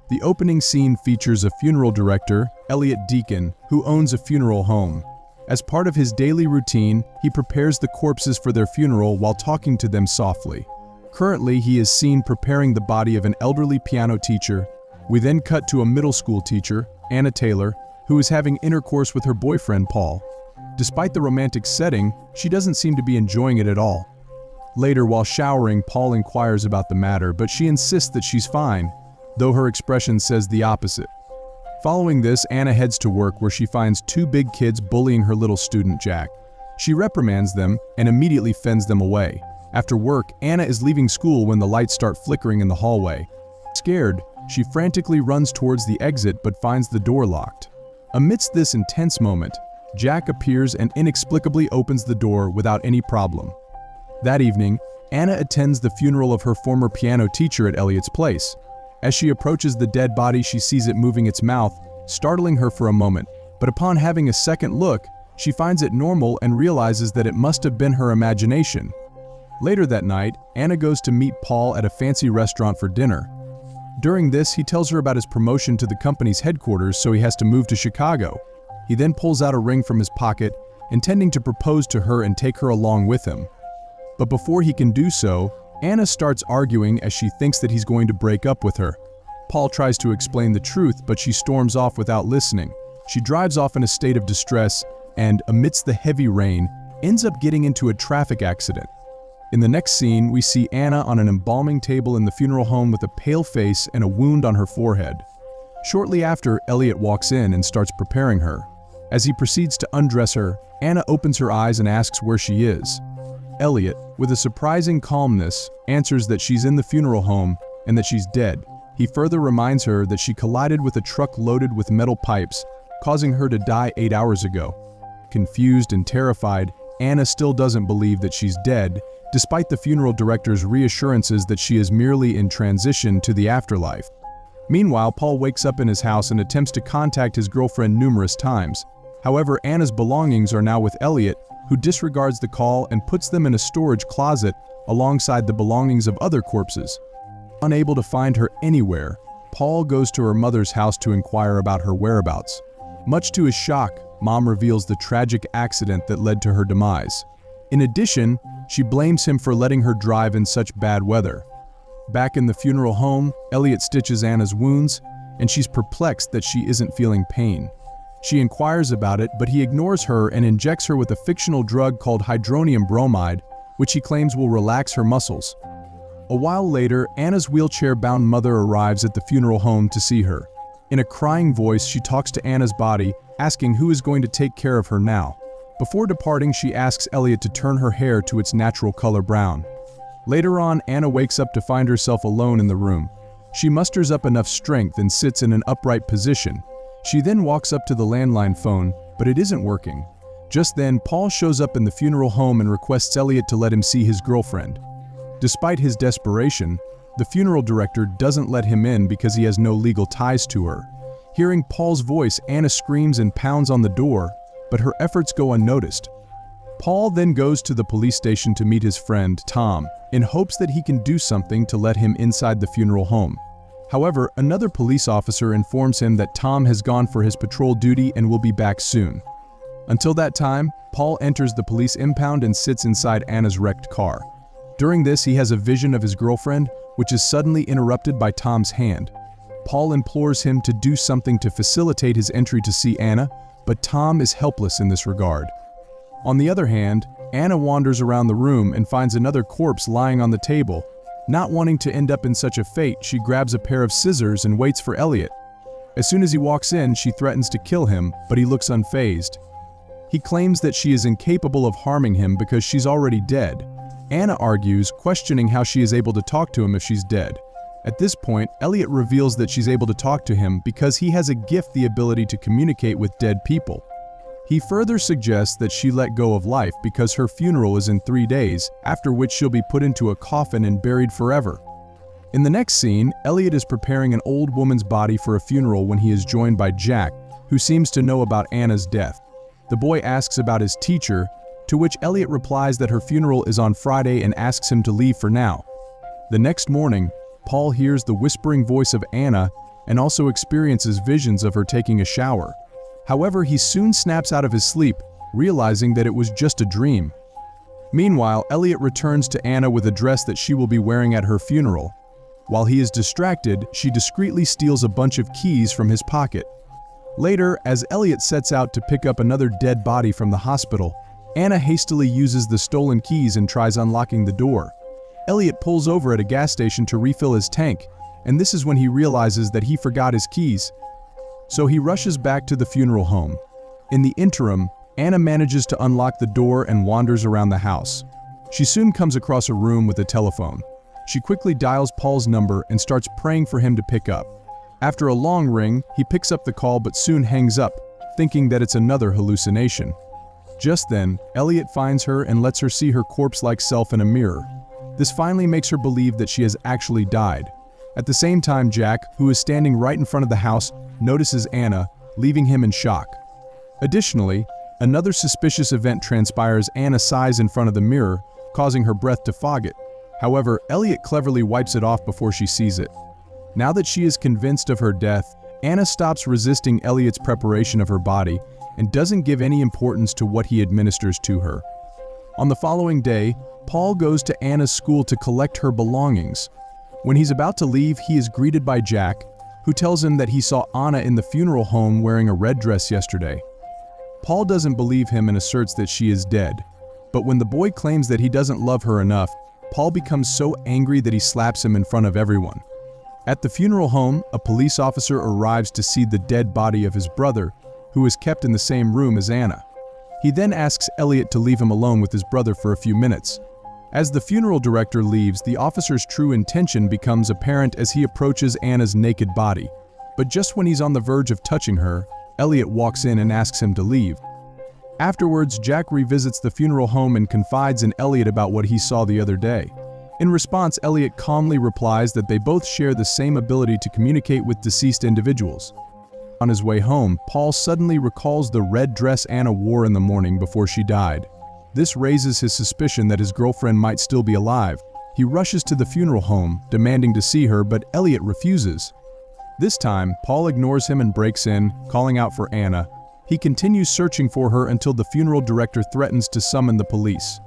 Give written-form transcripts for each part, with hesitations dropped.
The opening scene features a funeral director, Elliot Deacon, who owns a funeral home. As part of his daily routine, he prepares the corpses for their funeral while talking to them softly. Currently, he is seen preparing the body of an elderly piano teacher. We then cut to a middle school teacher, Anna Taylor, who is having intercourse with her boyfriend, Paul. Despite the romantic setting, she doesn't seem to be enjoying it at all. Later, while showering, Paul inquires about the matter, but she insists that she's fine, though her expression says the opposite. Following this, Anna heads to work where she finds two big kids bullying her little student, Jack. She reprimands them and immediately fends them away. After work, Anna is leaving school when the lights start flickering in the hallway. Scared, she frantically runs towards the exit but finds the door locked. Amidst this intense moment, Jack appears and inexplicably opens the door without any problem. That evening, Anna attends the funeral of her former piano teacher at Elliot's place. As she approaches the dead body, she sees it moving its mouth, startling her for a moment, but upon having a second look, she finds it normal and realizes that it must have been her imagination. Later that night, Anna goes to meet Paul at a fancy restaurant for dinner. During this, he tells her about his promotion to the company's headquarters, so he has to move to Chicago. He then pulls out a ring from his pocket, intending to propose to her and take her along with him. But before he can do so, Anna starts arguing as she thinks that he's going to break up with her. Paul tries to explain the truth, but she storms off without listening. She drives off in a state of distress and, amidst the heavy rain, ends up getting into a traffic accident. In the next scene, we see Anna on an embalming table in the funeral home with a pale face and a wound on her forehead. Shortly after, Elliot walks in and starts preparing her. As he proceeds to undress her, Anna opens her eyes and asks where she is. Elliot, with a surprising calmness, answers that she's in the funeral home and that she's dead. He further reminds her that she collided with a truck loaded with metal pipes, causing her to die 8 hours ago. Confused and terrified, Anna still doesn't believe that she's dead, despite the funeral director's reassurances that she is merely in transition to the afterlife. Meanwhile, Paul wakes up in his house and attempts to contact his girlfriend numerous times. However, Anna's belongings are now with Elliot, who disregards the call and puts them in a storage closet alongside the belongings of other corpses. Unable to find her anywhere, Paul goes to her mother's house to inquire about her whereabouts. Much to his shock, Mom reveals the tragic accident that led to her demise. In addition, she blames him for letting her drive in such bad weather. Back in the funeral home, Elliot stitches Anna's wounds, and she's perplexed that she isn't feeling pain. She inquires about it, but he ignores her and injects her with a fictional drug called hydronium bromide, which he claims will relax her muscles. A while later, Anna's wheelchair-bound mother arrives at the funeral home to see her. In a crying voice, she talks to Anna's body, asking who is going to take care of her now. Before departing, she asks Elliot to turn her hair to its natural color brown. Later on, Anna wakes up to find herself alone in the room. She musters up enough strength and sits in an upright position. She then walks up to the landline phone, but it isn't working. Just then, Paul shows up in the funeral home and requests Elliot to let him see his girlfriend. Despite his desperation, the funeral director doesn't let him in because he has no legal ties to her. Hearing Paul's voice, Anna screams and pounds on the door, but her efforts go unnoticed. Paul then goes to the police station to meet his friend, Tom, in hopes that he can do something to let him inside the funeral home. However, another police officer informs him that Tom has gone for his patrol duty and will be back soon. Until that time, Paul enters the police impound and sits inside Anna's wrecked car. During this, he has a vision of his girlfriend, which is suddenly interrupted by Tom's hand. Paul implores him to do something to facilitate his entry to see Anna, but Tom is helpless in this regard. On the other hand, Anna wanders around the room and finds another corpse lying on the table. Not wanting to end up in such a fate, she grabs a pair of scissors and waits for Elliot. As soon as he walks in, she threatens to kill him, but he looks unfazed. He claims that she is incapable of harming him because she's already dead. Anna argues, questioning how she is able to talk to him if she's dead. At this point, Elliot reveals that she's able to talk to him because he has a gift, the ability to communicate with dead people. He further suggests that she let go of life because her funeral is in 3 days, after which she'll be put into a coffin and buried forever. In the next scene, Elliot is preparing an old woman's body for a funeral when he is joined by Jack, who seems to know about Anna's death. The boy asks about his teacher, to which Elliot replies that her funeral is on Friday and asks him to leave for now. The next morning, Paul hears the whispering voice of Anna and also experiences visions of her taking a shower. However, he soon snaps out of his sleep, realizing that it was just a dream. Meanwhile, Elliot returns to Anna with a dress that she will be wearing at her funeral. While he is distracted, she discreetly steals a bunch of keys from his pocket. Later, as Elliot sets out to pick up another dead body from the hospital, Anna hastily uses the stolen keys and tries unlocking the door. Elliot pulls over at a gas station to refill his tank, and this is when he realizes that he forgot his keys. So he rushes back to the funeral home. In the interim, Anna manages to unlock the door and wanders around the house. She soon comes across a room with a telephone. She quickly dials Paul's number and starts praying for him to pick up. After a long ring, he picks up the call but soon hangs up, thinking that it's another hallucination. Just then, Elliot finds her and lets her see her corpse-like self in a mirror. This finally makes her believe that she has actually died. At the same time, Jack, who is standing right in front of the house, notices Anna, leaving him in shock. Additionally, another suspicious event transpires. Anna sighs in front of the mirror, causing her breath to fog it. However, Elliot cleverly wipes it off before she sees it. Now that she is convinced of her death, Anna stops resisting Elliot's preparation of her body and doesn't give any importance to what he administers to her. On the following day, Paul goes to Anna's school to collect her belongings. When he's about to leave, he is greeted by Jack, who tells him that he saw Anna in the funeral home wearing a red dress yesterday. Paul doesn't believe him and asserts that she is dead. But when the boy claims that he doesn't love her enough, Paul becomes so angry that he slaps him in front of everyone. At the funeral home, a police officer arrives to see the dead body of his brother, who is kept in the same room as Anna. He then asks Elliot to leave him alone with his brother for a few minutes. As the funeral director leaves, the officer's true intention becomes apparent as he approaches Anna's naked body. But just when he's on the verge of touching her, Elliot walks in and asks him to leave. Afterwards, Jack revisits the funeral home and confides in Elliot about what he saw the other day. In response, Elliot calmly replies that they both share the same ability to communicate with deceased individuals. On his way home, Paul suddenly recalls the red dress Anna wore in the morning before she died. This raises his suspicion that his girlfriend might still be alive. He rushes to the funeral home, demanding to see her, but Elliot refuses. This time, Paul ignores him and breaks in, calling out for Anna. He continues searching for her until the funeral director threatens to summon the police.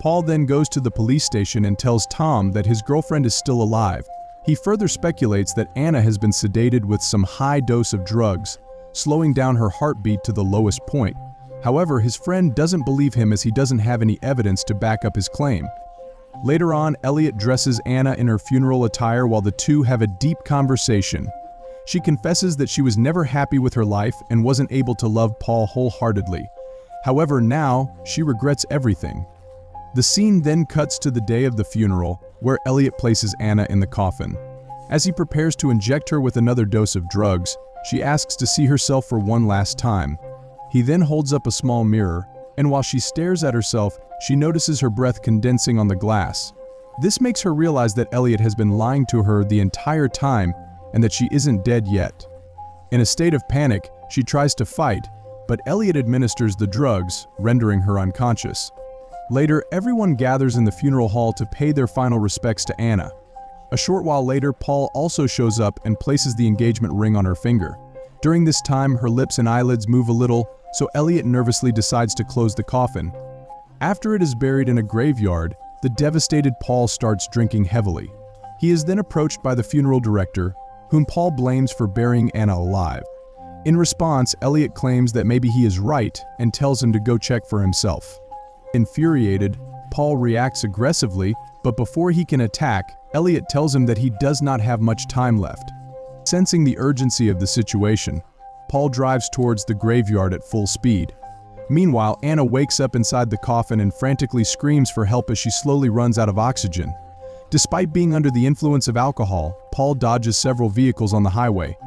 Paul then goes to the police station and tells Tom that his girlfriend is still alive. He further speculates that Anna has been sedated with some high dose of drugs, slowing down her heartbeat to the lowest point. However, his friend doesn't believe him as he doesn't have any evidence to back up his claim. Later on, Elliot dresses Anna in her funeral attire while the two have a deep conversation. She confesses that she was never happy with her life and wasn't able to love Paul wholeheartedly. However, now, she regrets everything. The scene then cuts to the day of the funeral, where Elliot places Anna in the coffin. As he prepares to inject her with another dose of drugs, she asks to see herself for one last time. He then holds up a small mirror, and while she stares at herself, she notices her breath condensing on the glass. This makes her realize that Elliot has been lying to her the entire time and that she isn't dead yet. In a state of panic, she tries to fight, but Elliot administers the drugs, rendering her unconscious. Later, everyone gathers in the funeral hall to pay their final respects to Anna. A short while later, Paul also shows up and places the engagement ring on her finger. During this time, her lips and eyelids move a little, so Elliot nervously decides to close the coffin. After it is buried in a graveyard, the devastated Paul starts drinking heavily. He is then approached by the funeral director, whom Paul blames for burying Anna alive. In response, Elliot claims that maybe he is right and tells him to go check for himself. Infuriated, Paul reacts aggressively, but before he can attack, Elliot tells him that he does not have much time left. Sensing the urgency of the situation, Paul drives towards the graveyard at full speed. Meanwhile, Anna wakes up inside the coffin and frantically screams for help as she slowly runs out of oxygen. Despite being under the influence of alcohol, Paul dodges several vehicles on the highway.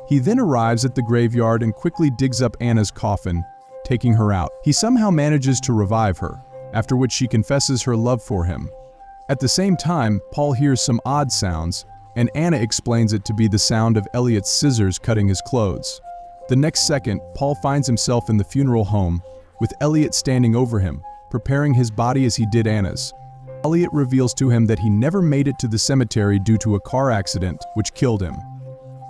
He then arrives at the graveyard and quickly digs up Anna's coffin, taking her out. He somehow manages to revive her, after which she confesses her love for him. At the same time, Paul hears some odd sounds, and Anna explains it to be the sound of Elliot's scissors cutting his clothes. The next second, Paul finds himself in the funeral home, with Elliot standing over him, preparing his body as he did Anna's. Elliot reveals to him that he never made it to the cemetery due to a car accident which killed him.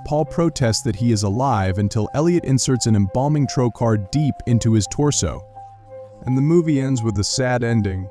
Paul protests that he is alive until Elliot inserts an embalming trocar deep into his torso. And the movie ends with a sad ending.